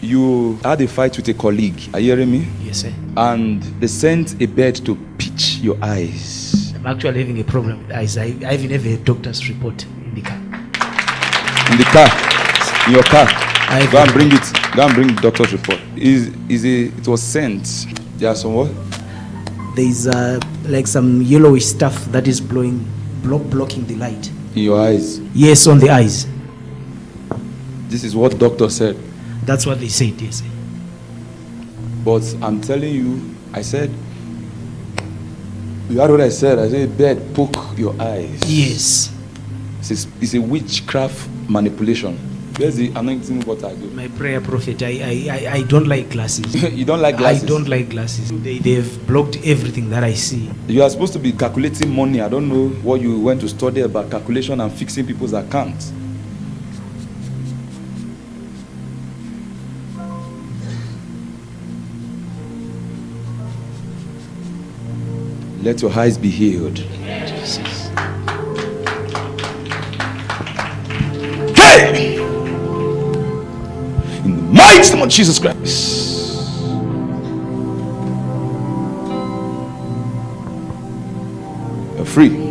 you had a fight with a colleague. Are you hearing me? Yes, sir. And they sent a bird to pitch your eyes. I'm actually having a problem with eyes. I even have a doctor's report in the car. In the car? In your car? Go and bring it. Go and bring the doctor's report. It was sent. There are some what? There is like some yellowish stuff that is blocking the light. In your eyes? Yes, on the eyes. This is what doctor said. That's what they said, yes. But I'm telling you, I said, you heard what I said? I said, bird poke your eyes. Yes. It's a witchcraft manipulation. Where's the anointing water? My prayer prophet, I don't like glasses. You don't like glasses? I don't like glasses. They've blocked everything that I see. You are supposed to be calculating money. I don't know what you went to study about calculation and fixing people's accounts. Let your eyes be healed. Jesus. Hey! In the mighty name of Jesus Christ. You're free.